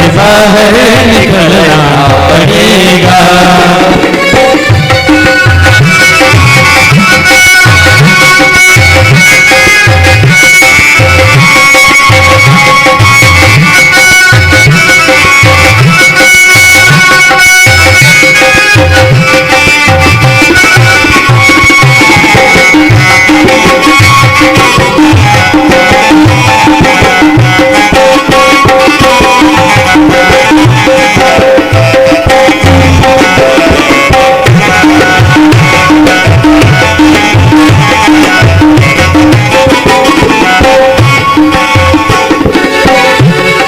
से बाहर निकलना पड़ेगा।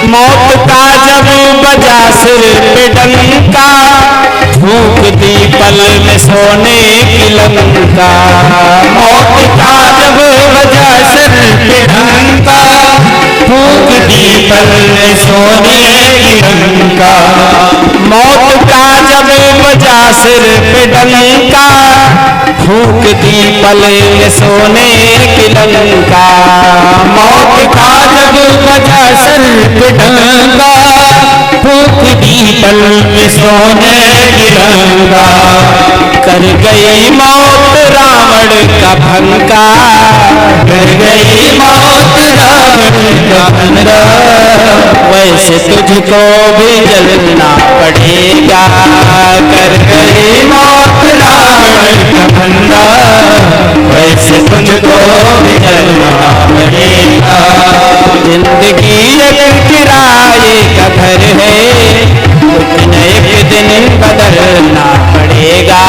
मौत का जब बजा सिर पे डंका, फूंक दी पल में सोने की लंका। मौत का जब बजा सिर पे डंका, फूंक दी पल में सोने की लंका। मौत का जब बजा सिर पे डंका, फूंक दी पल में सोने की लंका। मौत का जब बजा सिर पे डंका, फूंक दी पल में सोने की लंका। कर गई मौत रावण का भंका, कर गई मौत रावण का भंका। वैसे तुझको भी जलना पड़ेगा, कर गई मौत रावण का भंका। वैसे तुझको भी जलना पड़ेगा। जिंदगी एक किराए का घर है, लेकिन एक दिन बदलना पड़ेगा।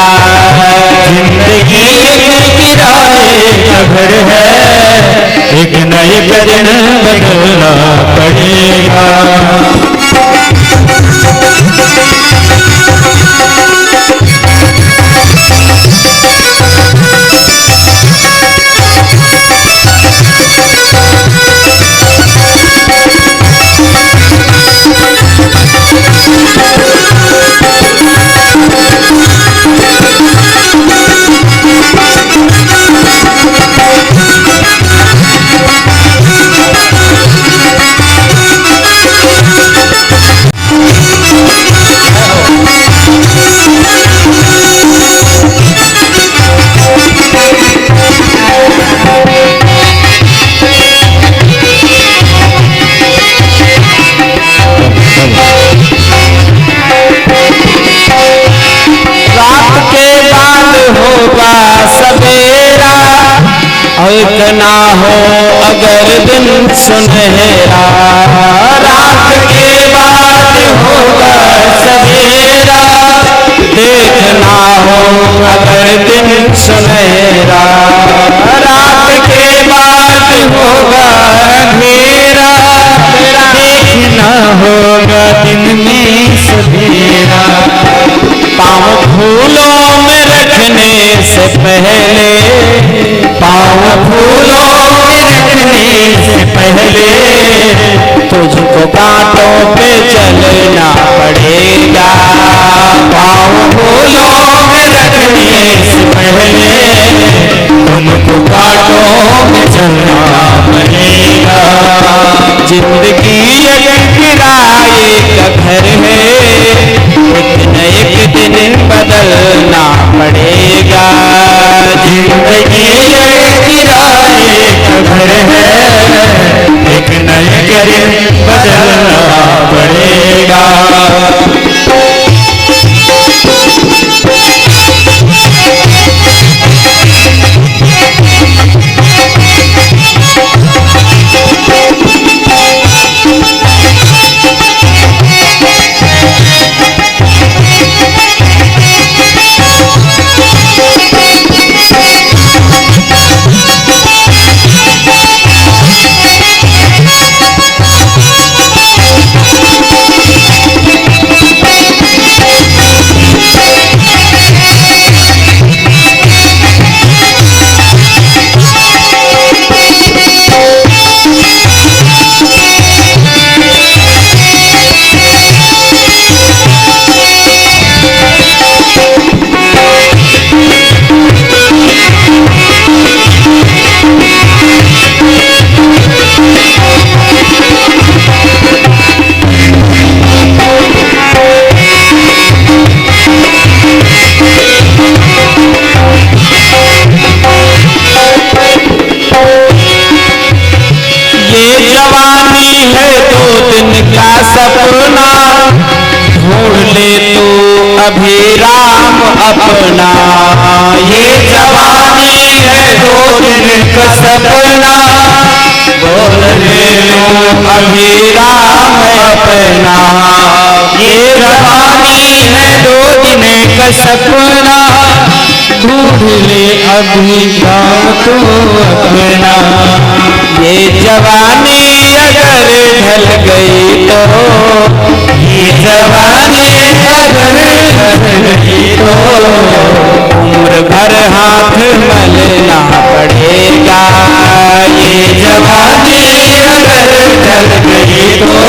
जिंदगी एक किराए का घर है, एक न एक दिन बदलना पड़ेगा। ना हो अगर दिन सुनहरा, रात के बाद होगा सवेरा। देखना हो अगर दिन सुनहरा, रात के बाद होगा अंधेरा। देखना होगा दिन में सवेरा। पाँव फूलों में रखने से पहले, पाँव फूलों में रखने से पहले, तुझको कांटों पे चलना पड़ेगा। पाँव फूलों में रखने से पहले, तुमको कांटों में चलना पड़ेगा। जिंदगी एक किराए का घर है, एक न एक दिन बदलना पड़ेगा। जिंदगी एक किराए का घर है, एक न एक दिन बदलना पड़ेगा। का सपना ढूंढ ले तू अभी राम अपना। ये जवानी है 2 दिन का सपना बोल ले लो अभी राम अपना। ये जवानी है 2 दिन का सपना ढूंढ ले अभी राम तू अपना। ये जवानी अगर ढल गई तो ये जवानी अगर ढल गई तो उम्र भर हाथ मलना पड़ेगा। ये जवानी अगर ढल गई तो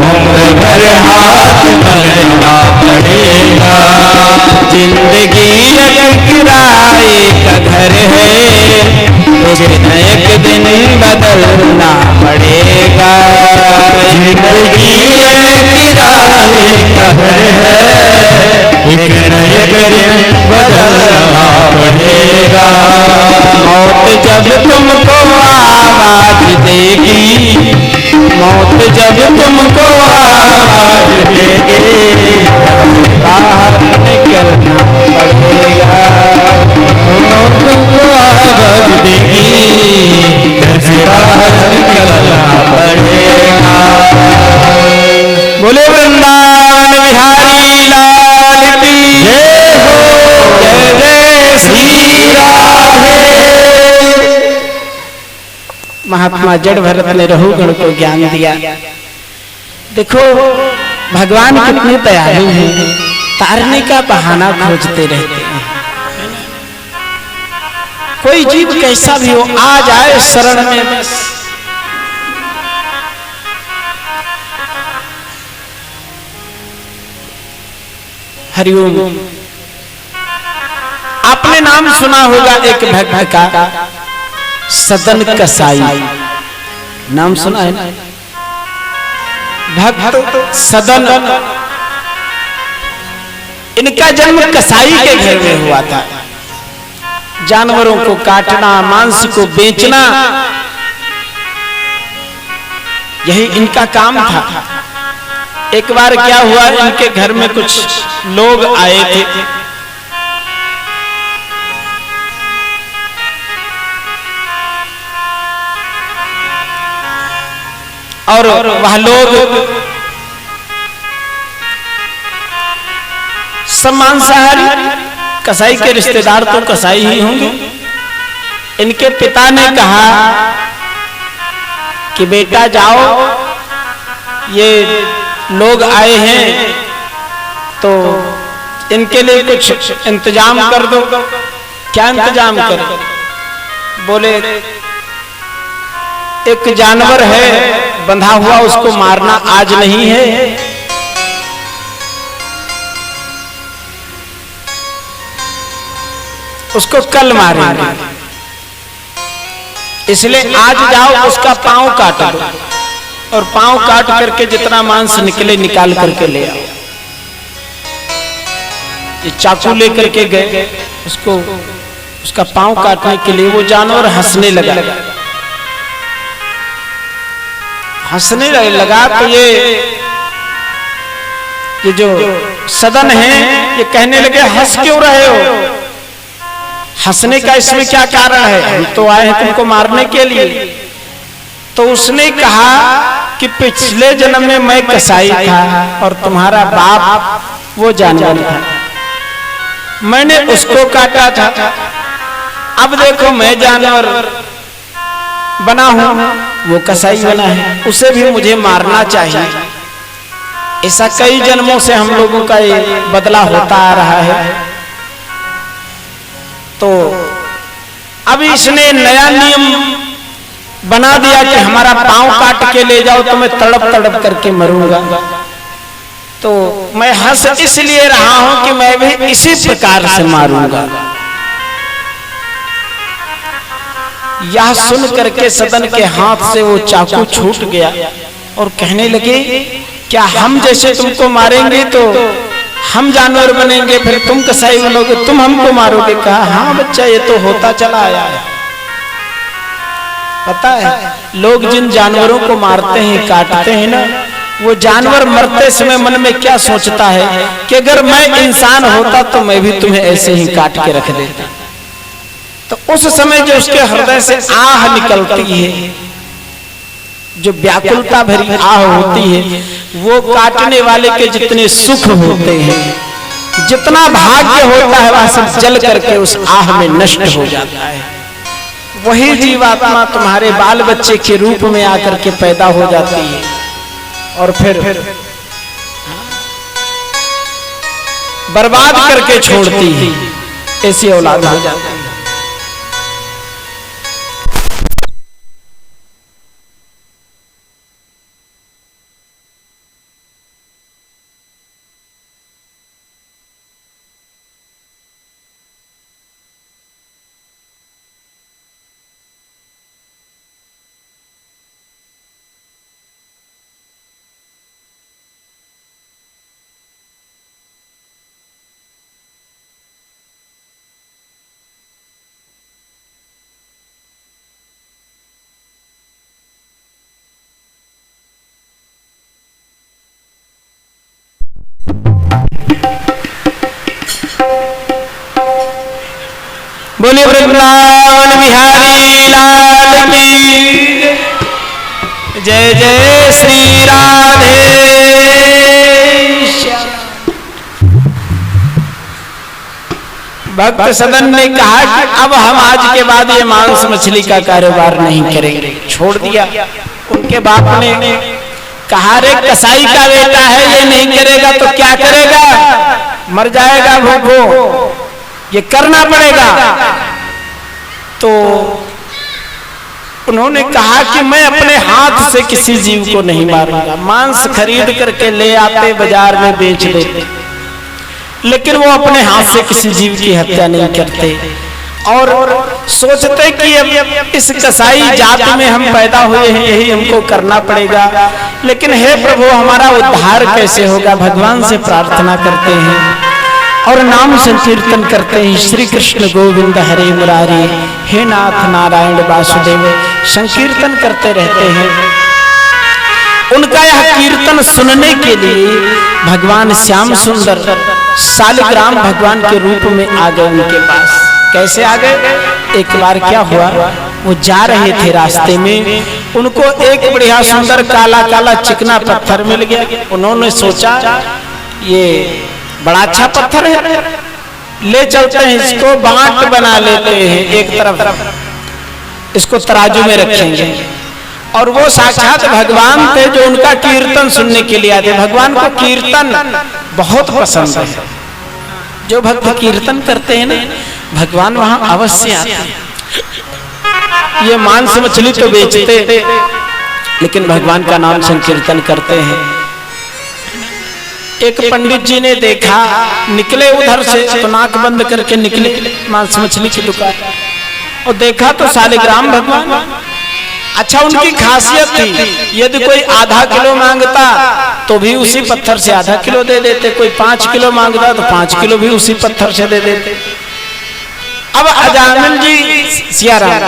उम्र भर हाथ मलना पड़ेगा। जिंदगी अगर किराए का घर है एक दिन बदलना पड़ेगा। जिंदगी किराए का घर है एक दिन बदलना पड़ेगा। मौत जब तुमको आवाज देगी मौत जब तुमको आवाज देगी बाहर निकलना पड़ेगा। तुमको आवाज देगी बाहर निकलना पड़ेगा। बोले वृंदावन बिहारी लाल की जय हो। जय श्री राधे। महात्मा जड़ भरत ने रहुगण को ज्ञान दिया। देखो भगवान कितने दयालु हैं, तारने का बहाना खोजते रहते हैं। कोई जीव कैसा भी हो आ जाए शरण में बस। हरिओम। आपने नाम सुना होगा एक भक्त का सदन कसाई, नाम सुना है ना? भक्त सदन, इनका जन्म कसाई के घर में हुआ था। जानवरों को काटना, मांस को बेचना, यही इनका काम था। एक बार क्या हुआ, इनके घर में कुछ लोग आए थे। और वह लोग सब मांसाहारी, कसाई के रिश्तेदार तो कसाई ही होंगे। इनके पिता ने कहा कि बेटा जाओ, ये लोग आए हैं तो इनके लिए कुछ इंतजाम कर दो। क्या इंतजाम कर? बोले एक जानवर है बंधा हुआ, उसको मारना आज नहीं है, उसको कल मारेंगे, इसलिए आज जाओ उसका पांव काट दो और पांव काट करके जितना मांस निकले निकाल करके ले आओ। ये चाकू लेकर के गए, उसको उसका पांव काटने के लिए वो जानवर हंसने लगा। हंसने लगा तो ये जो सदन है ये कहने लगे हंस क्यों रहे हो, हंसने का इसमें क्या कारण है, हम तो आए हैं तुमको मारने के लिए। तो उसने कहा कि पिछले जन्म में मैं कसाई था और तुम्हारा बाप वो जानवर था, मैंने उसको काटा था, अब देखो मैं जानवर बना हूं, वो कसाई बना है, उसे भी मुझे मारना चाहिए। ऐसा कई जन्मों से हम लोगों का ये बदला होता आ रहा है। तो अब इसने नया नियम बना दिया कि हमारा पांव काट के ले जाओ तो मैं तड़प तड़प करके मरूंगा। तो मैं हंस इसलिए रहा हूं कि मैं भी इसी प्रकार से मारूंगा। यह सुन करके सदन के हाथ से वो चाकू छूट गया और कहने लगे क्या हम जैसे तुमको मारेंगे तो हम जानवर बनेंगे, फिर तुम कसाई बनोगे, तुम हमको मारोगे? कहा हाँ बच्चा, ये तो होता चला आया है। पता है लोग जिन जानवरों को मारते हैं, काटते हैं ना, वो जानवर मरते समय मन में क्या सोचता है कि अगर मैं इंसान होता तो मैं भी तुम्हें ऐसे ही काट के रख देता। तो उस समय जो उसके हृदय से आह निकलती है, जो व्याकुलता भरी आह होती है, वो काटने वाले के जितने सुख होते हैं, जितना भाग्य होता है, वह सब जल करके उस आह में नष्ट हो जाता है। वही जीवात्मा तुम्हारे बाल बच्चे के रूप में आकर के पैदा हो जाती है और फिर बर्बाद करके छोड़ती है। ऐसी औलाद हो जाती है। बोलिए वृंदावन बिहारी लाल की जय। जय श्री राधे श्याम। भक्त सदन ने कहा कि अब हम आज के बाद ये मांस मछली का कारोबार नहीं करेंगे, छोड़ दिया। उनके बाप ने कहा, रे कसाई का बेटा है, ये नहीं करेगा तो क्या करेगा, मर जाएगा भूखो, ये करना पड़ेगा। तो उन्होंने कहा कि मैं अपने हाथ से किसी जीव को नहीं मारूंगा। मांस खरीद करके ले आते, बाजार में बेच देते, लेकिन वो अपने हाथ से किसी जीव की हत्या नहीं करते और सोचते कि अब इस कसाई जाति में हम पैदा हुए हैं, यही हमको करना पड़ेगा। लेकिन हे प्रभु, हमारा उद्धार कैसे होगा? भगवान से प्रार्थना करते हैं और नाम संकीर्तन करते हैं, श्री कृष्ण गोविंद हरे मुरारी, हे नाथ नारायण वासुदेव, संकीर्तन करते रहते हैं। उनका यह कीर्तन सुनने के लिए भगवान श्याम सुंदर सालिग्राम भगवान के रूप में आ गए उनके पास। कैसे आ गए? एक बार क्या हुआ, वो जा रहे थे, रास्ते में उनको एक बढ़िया सुंदर काला काला चिकना पत्थर मिल गया। उन्होंने सोचा ये बड़ा अच्छा पत्थर है, ले चलते हैं, इसको बांट बना लेते हैं, एक तरफ इसको तराजू में रखेंगे। और वो साक्षात भगवान थे जो उनका कीर्तन सुनने के लिए आए थे। भगवान को कीर्तन बहुत पसंद है। जो भक्त कीर्तन करते हैं ना, भगवान वहां अवश्य आते हैं। ये मांस मछली तो बेचते, लेकिन भगवान का नाम संकीर्तन करते हैं। एक पंडित जी ने देखा, निकले उधर से, तो नाक बंद करके निकले मांस मछली की दुकान, और देखा तो सालिग्राम भगवान। अच्छा, उनकी खासियत थी, यदि कोई आधा किलो मांगता तो भी उसी पत्थर से आधा किलो दे देते, कोई 5 किलो मांगता तो 5 किलो भी उसी पत्थर से दे देते। अब अजामिल जी सियाराम,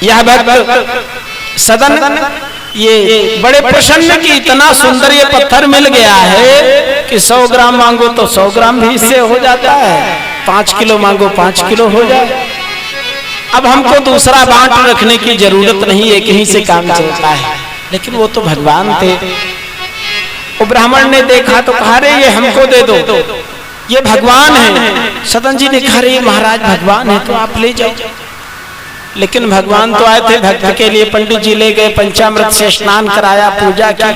यह भक्त सदन ये बड़े प्रसन्न कि इतना सुंदर ये पत्थर मिल गया है कि 100 ग्राम मांगो तो 100 ग्राम भी इससे हो जाता है, 5 किलो मांगो 5 किलो हो जाए। अब हमको दूसरा बांट रखने की जरूरत नहीं, एक ही से काम चलता है। लेकिन वो तो भगवान थे। वो ब्राह्मण ने देखा तो कहा, रे ये हमको दे दो, ये भगवान है। सदन जी ने कहा, रे महाराज भगवान है तो आप ले जाओ। लेकिन भगवान तो आए थे भक्त के लिए। पंडित जी ले गए, पंचामृत से स्नान कराया, पूजा की।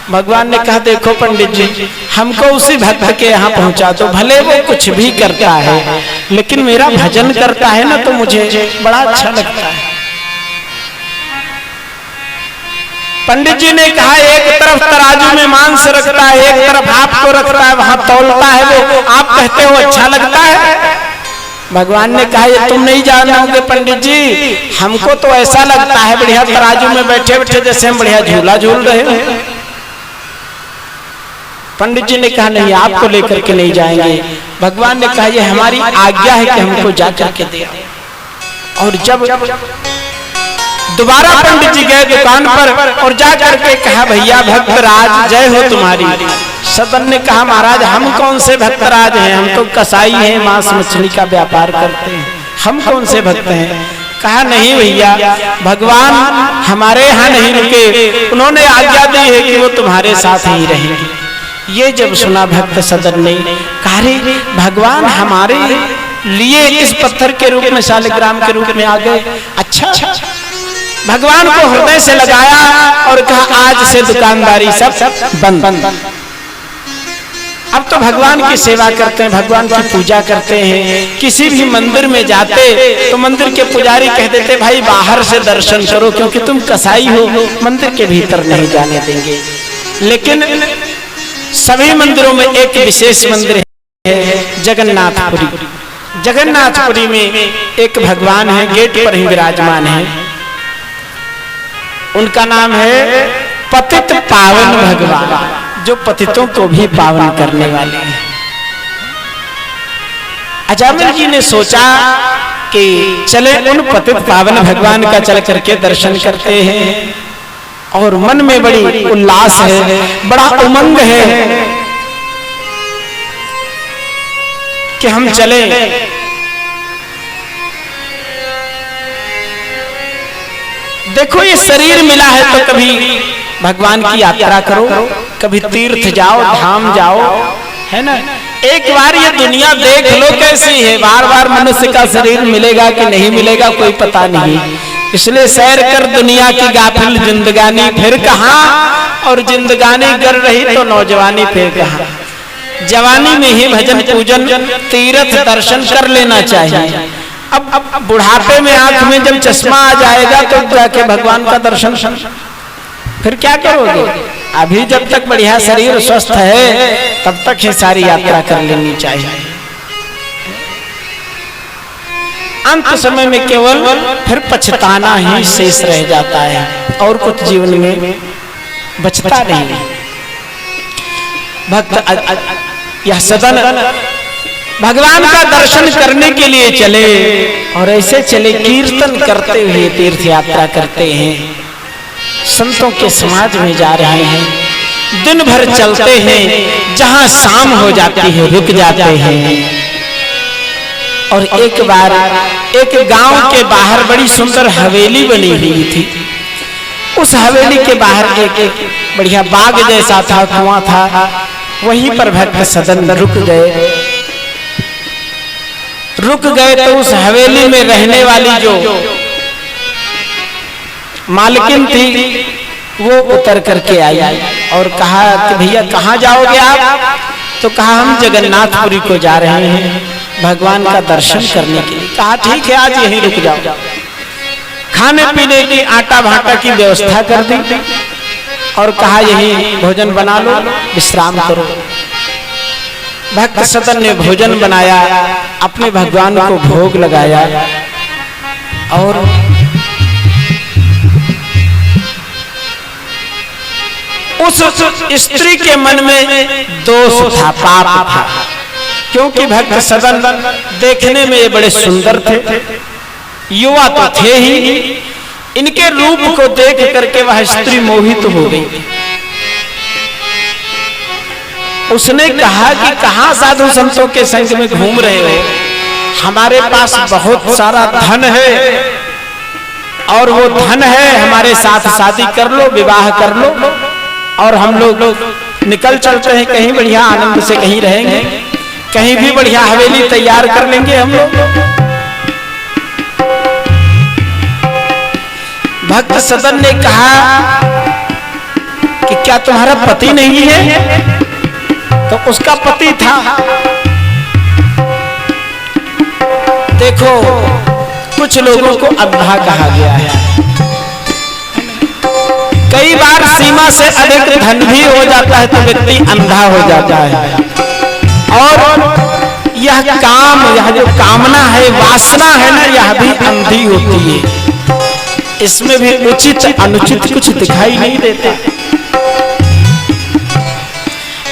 भगवान ने कहा, देखो पंडित जी, हमको उसी भक्त के यहाँ पहुंचा दो, भले वो कुछ भी करता है, लेकिन मेरा भजन करता है ना तो मुझे बड़ा अच्छा लगता है। पंडित जी ने कहा, एक तरफ तराजू में मांस रखता है, एक तरफ आपको रखता है, वहां तौलता है, वो आप कहते हो अच्छा लगता है। भगवान ने कहा, ये तुम नहीं जानोगे पंडित जी, हमको तो ऐसा लगता है बढ़िया तराजू में बैठे बैठे जैसे हम बढ़िया झूला झूल रहे हो। पंडित जी ने कहा, नहीं, आपको लेकर के नहीं जाएंगे। भगवान ने कहा, ये हमारी आज्ञा है कि हमको जा करके दे। और जब दोबारा पंडित जी गए दुकान पर और जा करके कहा भैया भक्तराज जय हो तुम्हारी। सदन ने कहा महाराज हम कौन से भक्तराज हैं, हम तो कसाई हैं, मांस मछली का व्यापार करते हैं, हम कौन से भक्त हैं। कहा नहीं भैया भगवान हमारे यहाँ नहीं रुके, उन्होंने आज्ञा दी है कि वो तुम्हारे साथ ही रहेंगे। ये जब सुना भक्त सदन ने कहा रे भगवान हमारे लिए इस पत्थर के रूप में शालिग्राम के रूप में आ गए। अच्छा भगवान को हृदय से लगाया और कहा आज से दुकानदारी सब बंद। अब तो भगवान की सेवा करते हैं, भगवान की पूजा करते हैं। किसी भी मंदिर में जाते तो मंदिर के पुजारी कह देते भाई बाहर से दर्शन करो क्योंकि तुम कसाई हो, मंदिर के भीतर नहीं जाने देंगे। लेकिन सभी मंदिरों में एक विशेष मंदिर है जगन्नाथपुरी। जगन्नाथपुरी में एक भगवान है, गेट पर ही विराजमान है। उनका नाम है पतित पावन भगवान, जो पतितों को भी पावन करने वाले हैं। अजामिल जी ने सोचा कि चले उन पतित पावन भगवान का चल करके दर्शन करते हैं। और मन में बड़ी उल्लास है, बड़ा उमंग है कि हम चले। देखो ये शरीर मिला है तो कभी भगवान की यात्रा करो, कभी तीर्थ जाओ, धाम जाओ, है ना। एक बार ये दुनिया देख लो कैसी है, बार बार मनुष्य का शरीर मिलेगा कि नहीं मिलेगा कोई पता नहीं। इसलिए सैर कर दुनिया की गाफिल जिंदगानी फिर कहाँ, और जिंदगानी कर रही तो नौजवानी फिर कहाँ। जवानी में ही भजन पूजन तीर्थ दर्शन कर लेना चाहिए। अब बुढ़ापे में आंख में जब चश्मा आ जाएगा तो जाके भगवान का दर्शन फिर क्या करोगे। अभी जब तक बढ़िया शरीर स्वस्थ है तब तक ही सारी यात्रा कर लेनी चाहिए। अंत समय में केवल फिर पछताना ही शेष रह जाता है और कुछ जीवन में बचता नहीं। भक्त यह सदन भगवान का दर्शन करने के लिए चले और ऐसे चले कीर्तन करते हुए तीर्थ यात्रा करते हैं, संतों के समाज में जा रहे हैं। दिन भर चलते हैं, जहां शाम हो जाती है रुक जाते हैं। और एक बार एक गांव के बाहर बड़ी सुंदर हवेली बनी हुई थी। उस हवेली के बाहर एक बढ़िया बाग जैसा था, कुआं था। वहीं पर भक्त सदन रुक गए तो उस हवेली में रहने वाली जो मालकिन थी वो उतर करके आई और कहा कि भैया कहाँ जाओगे आप। तो कहा हम जगन्नाथपुरी को जा रहे हैं भगवान का दर्शन करने के लिए। कहा ठीक है आज यहीं रुक जाओ। खाने पीने की आटा भाटा की व्यवस्था कर दी और कहा यहीं भोजन बना लो, विश्राम करो। भक्त सदन ने भोजन बनाया, अपने भगवान को भोग लगाया और उस स्त्री के मन में दोष था, पाप था। क्योंकि भक्त सदन देखने में ये बड़े सुंदर थे, युवा तो थे ही। इनके रूप को देख करके वह स्त्री मोहित हो गई। उसने कहा कि कहां साधु संतों के संग में घूम रहे हो, हमारे पास बहुत सारा धन है और वो धन है हमारे साथ शादी कर लो, विवाह कर लो और हम लोग निकल चलते हैं कहीं बढ़िया आनंद से कहीं रहेंगे, कहीं भी बढ़िया हवेली तैयार कर लेंगे हम लोग। भक्त सदन ने कहा कि क्या तुम्हारा पति नहीं है। तो उसका पति था। देखो कुछ लोगों को अंधा कहा गया है। कई बार सीमा से अधिक धन भी हो जाता है तो व्यक्ति अंधा हो जाता है। और यह काम, यह जो कामना है, वासना है ना, यह भी अंधी होती है। इसमें भी उचित अनुचित कुछ दिखाई नहीं देता।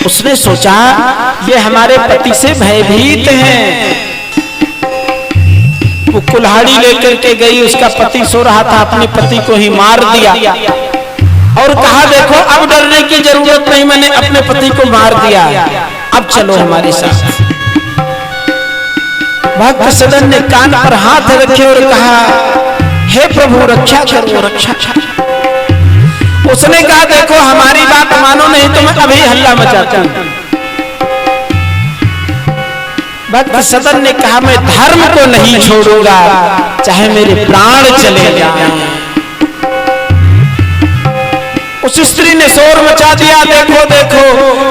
उसने सोचा ये हमारे पति से भयभीत हैं, वो कुल्हाड़ी लेकर के गई, उसका पति सो रहा था, अपने पति को ही मार दिया और कहा देखो अब डरने की जरूरत नहीं, मैंने अपने पति को मार दिया, अब चलो हमारे साथ। भक्त सदन ने कान पर हाथ रखे और कहा हे प्रभु रक्षा करो, रक्षा करो। उसने कहा देखो हमारी बात मानो नहीं तो मैं अभी हल्ला मचाता हूं। भक्त सदन ने कहा मैं धर्म को नहीं छोड़ूंगा चाहे मेरे प्राण चले जाएं। उस स्त्री ने शोर मचा दिया, देखो देखो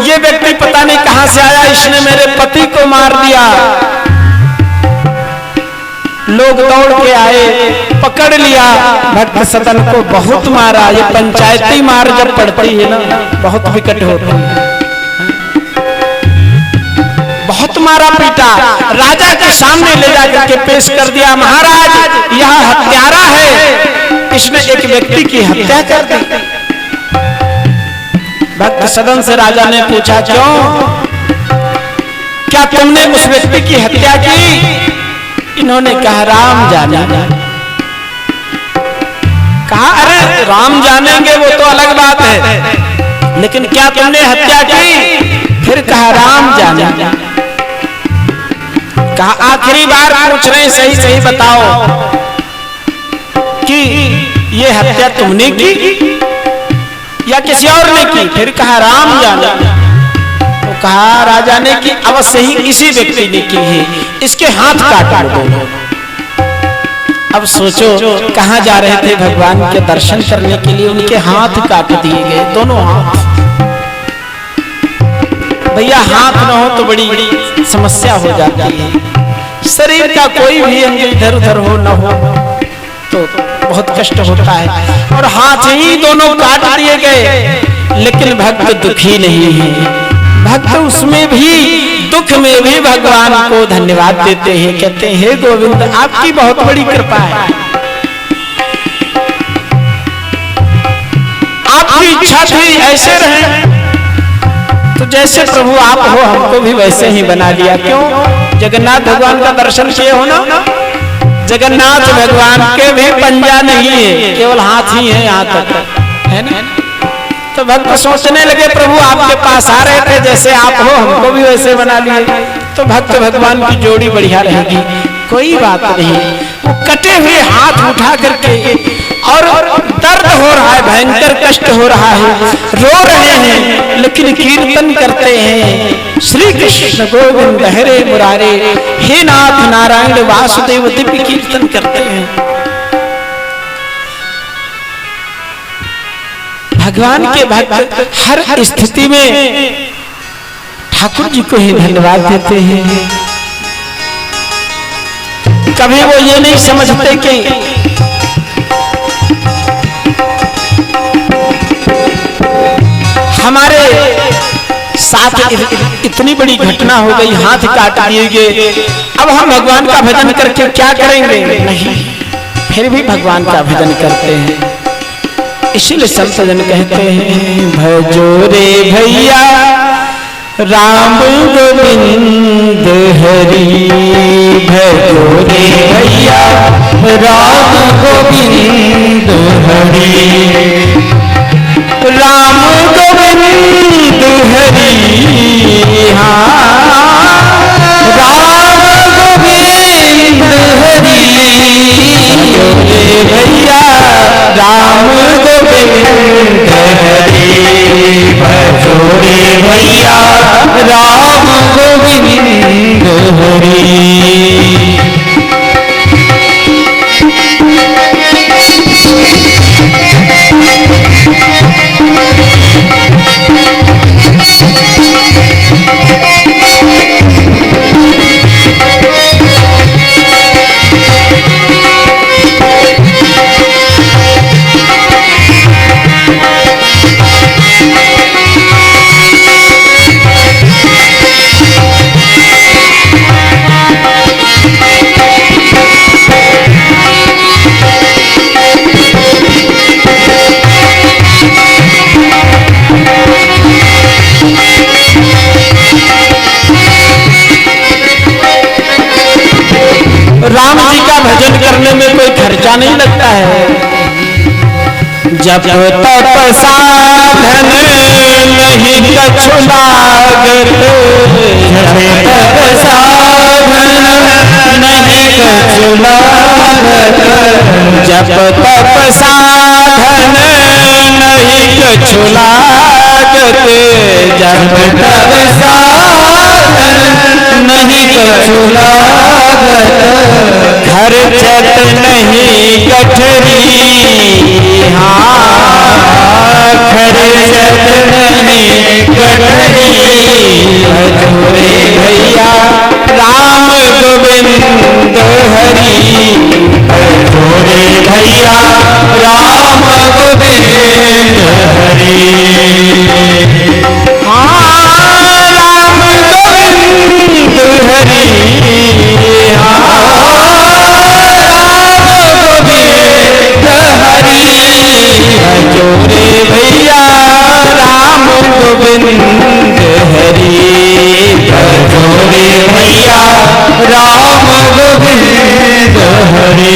ये व्यक्ति पता नहीं कहां से आया, इसने मेरे पति को मार दिया। लोग दौड़ के आए, पकड़ लिया, भक्त सदन को बहुत मारा। ये पंचायती मार जब पड़ती है ना बहुत विकट होती है, बहुत मारा पीटा। राजा के सामने ले जाकर के पेश कर दिया, महाराज यह हत्यारा है, इसने एक व्यक्ति की हत्या कर दी। भक्त सदन से राजा ने पूछा क्यों, क्या तुमने उस व्यक्ति की हत्या की? इन्होंने कहा राम जाने। कहा अरे राम जानेंगे वो तो अलग बात है, लेकिन क्या तुमने हत्या की? फिर कहा राम जाने। कहा आखिरी बार पूछ रहे हैं, सही सही बताओ कि ये हत्या तुमने की या किसी और ने की? फिर कहा राम जाने। तो कहा राजा ने कि अवश्य ही इसी व्यक्ति ने की है, इसके हाथ काट दो। अब सोचो कहां जा रहे थे भगवान के दर्शन करने के लिए, उनके हाथ काट दिए गए, दोनों हाथ। भैया हाथ न हो तो बड़ी समस्या हो जाती है। शरीर का कोई भी अंग इधर उधर हो न हो तो बहुत कष्ट होता है, और हाथ ही दोनों काट दिए गए। लेकिन भक्त दुखी नहीं है, भक्त उसमें भी दुख में भी भगवान को धन्यवाद देते हैं, कहते हैं हे गोविंद आपकी बहुत बड़ी कृपा है, आपकी इच्छा थी ऐसे रहे, तो जैसे प्रभु आप हो हमको भी वैसे ही बना दिया। क्यों? जगन्नाथ भगवान का दर्शन किए हो ना, जगन्नाथ भगवान के भी पंजा नहीं है, केवल हाथ ही है यहाँ तक, है ना। तो भक्त सोचने लगे प्रभु आपके पास आ रहे थे, जैसे आप हो हमको भी वैसे बना लिए, तो भक्त भगवान की जोड़ी बढ़िया रहेगी। कोई बात नहीं, वो कटे हुए हाथ उठा करके, और दर्द हो रहा है, भयंकर कष्ट हो रहा है, रो रहे हैं, लेकिन कीर्तन करते हैं श्री कृष्ण गोविंद हरे मुरारे, हे नाथ नारायण वासुदेव, दिव्य कीर्तन करते हैं। भगवान के भक्त हर स्थिति में ठाकुर जी को ही धन्यवाद देते हैं। कभी वो ये नहीं समझते कि हमारे साथ इतनी बड़ी घटना हो गई, हाथ काट दिए गए, अब हम भगवान का भजन करके क्या करेंगे? नहीं, फिर भी भगवान का भजन करते हैं। इसीलिए संत जन कहते हैं भजो रे भैया राम गोविंद हरि, भजो रे भैया राम गोविंद हरि, राम गोविंद हरि, हाँ राम गोविंद हरि, भजो रे भैया राम गोविंद हरि, भजो रे भैया राम गोविंद हरि। खर्चा नहीं लगता है। जब तप साधन नहीं कछु लागत, जब तप साधन नहीं कछु लागत, जब तप साधन नहीं कछु लागत, जब तप साधन नहीं कछु लागत, खर्चत नहीं गठरी, हाँ खर्चत नहीं गठरी, भजोरे भैया राम गोविंद हरि, भजोरे भैया राम गोविंद हरि। हाँ राम गोविंद हरि, हाँ राम गोविंद हरि, भजोरे भैया राम गोविंद हरि, भजोरे भैया राम गोविंद हरि।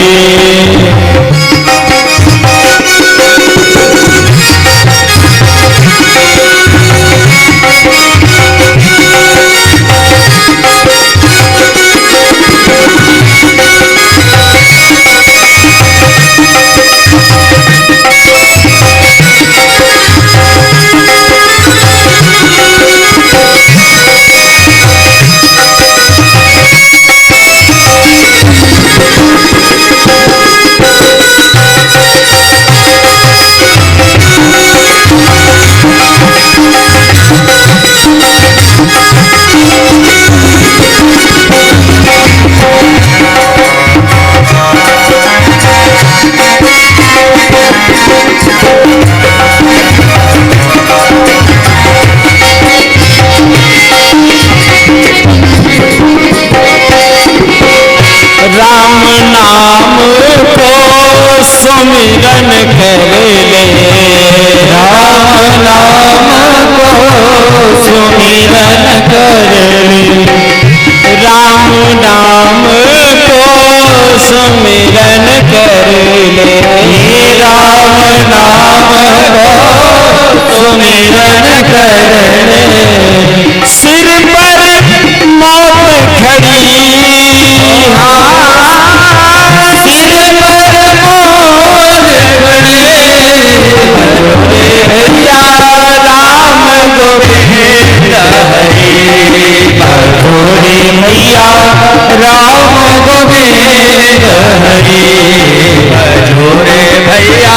राम नाम को सुमिरन कर ले, राम नाम को सुमिरन कर ले, राम नाम को सुमिरन कर ले, राम नाम को सुमिरन कर ले, सिर पर मौत खड़ी, हाँ सिर पर मौत खड़ी, भैया राम गोविंद हरि, भजोरे भैया राम गोविंद हरि, भजोरे भैया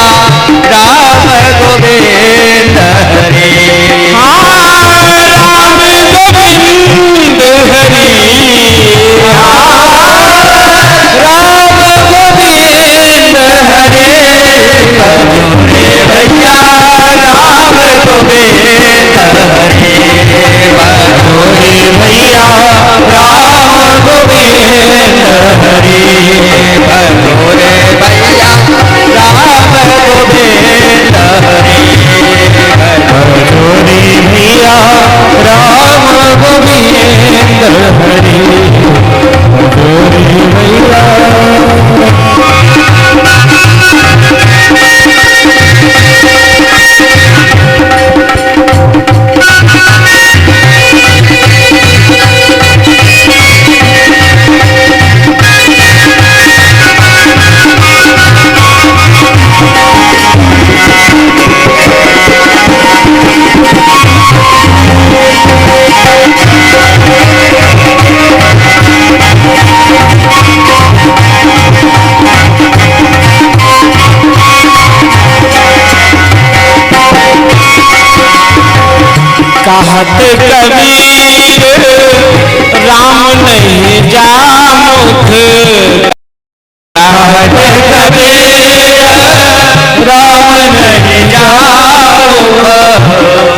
राम गोविंद हरि। हाँ राम गोविंद हरि, राम गोविंद हरे, भजोरे भैया राम गोविंद हरे, भजोरे भैया राम गोविंद हरे, भजोरे भैया राम गोविंद हरे, भजोरे भैया राम गोविंद हरे, भजोरे भैया। कहत कबीर राम नहीं जामुख, कहत कबीर राम नहीं जामुख,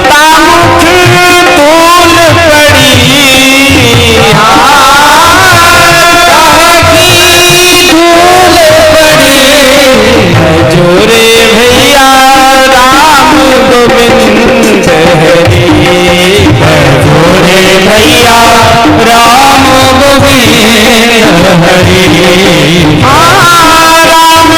तामुख तूल पड़ी, धूल पड़ी, भजोरे भैया राम गोविंद हरि, भजोरे भैया राम गोविंद हरि, हाँ राम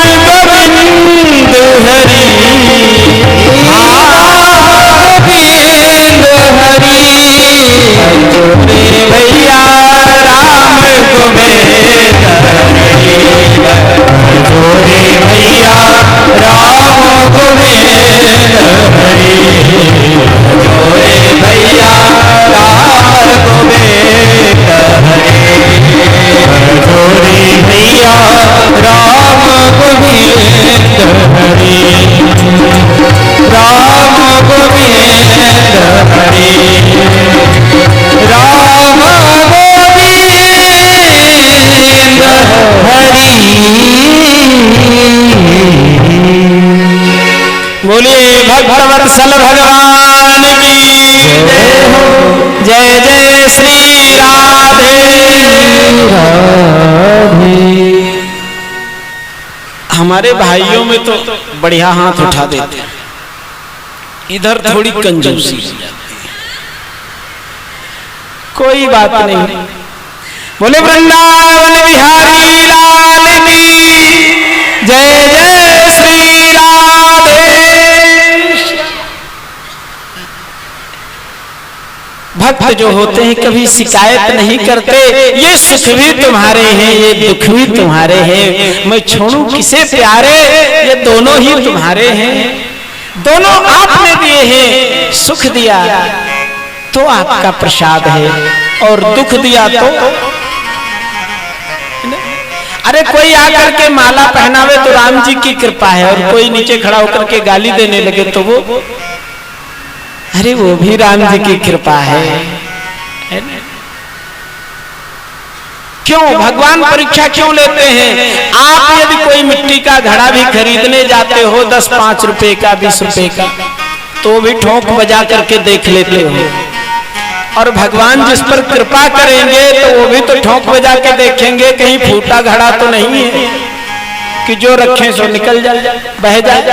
भरवत्सल भगवान की जय जय श्री राधे। हमारे भाइयों में तो बढ़िया हाथ उठा देते हैं, इधर थोड़ी कंजूसी हो जाती है। कोई बात नहीं, बोले वृंदावन बिहारी लाल की जय जय श्री राधे। भक्त जो होते हैं कभी शिकायत नहीं करते, ये सुख भी तुम्हारे हैं ये दुख भी तुम्हारे हैं, मैं छोड़ूं किसे प्यारे, ये दोनों ही तुम्हारे हैं, दोनों आपने दिए हैं। सुख दिया तो आपका प्रसाद है और दुख दिया तो अरे कोई आकर के माला पहनावे तो राम जी की कृपा है, और कोई नीचे खड़ा होकर के गाली देने लगे तो वो अरे वो भी राम जी की कृपा है। क्यों भगवान परीक्षा क्यों लेते हैं? आप यदि कोई मिट्टी का घड़ा भी खरीदने जाते हो 10-5 रुपए का 20 रुपए का, तो भी ठोंक बजा करके देख लेते हो, और भगवान जिस पर कृपा करेंगे तो वो भी तो ठोंक बजा के देखेंगे कहीं फूटा घड़ा तो नहीं है कि जो रखें सो निकल जाए बह जाए।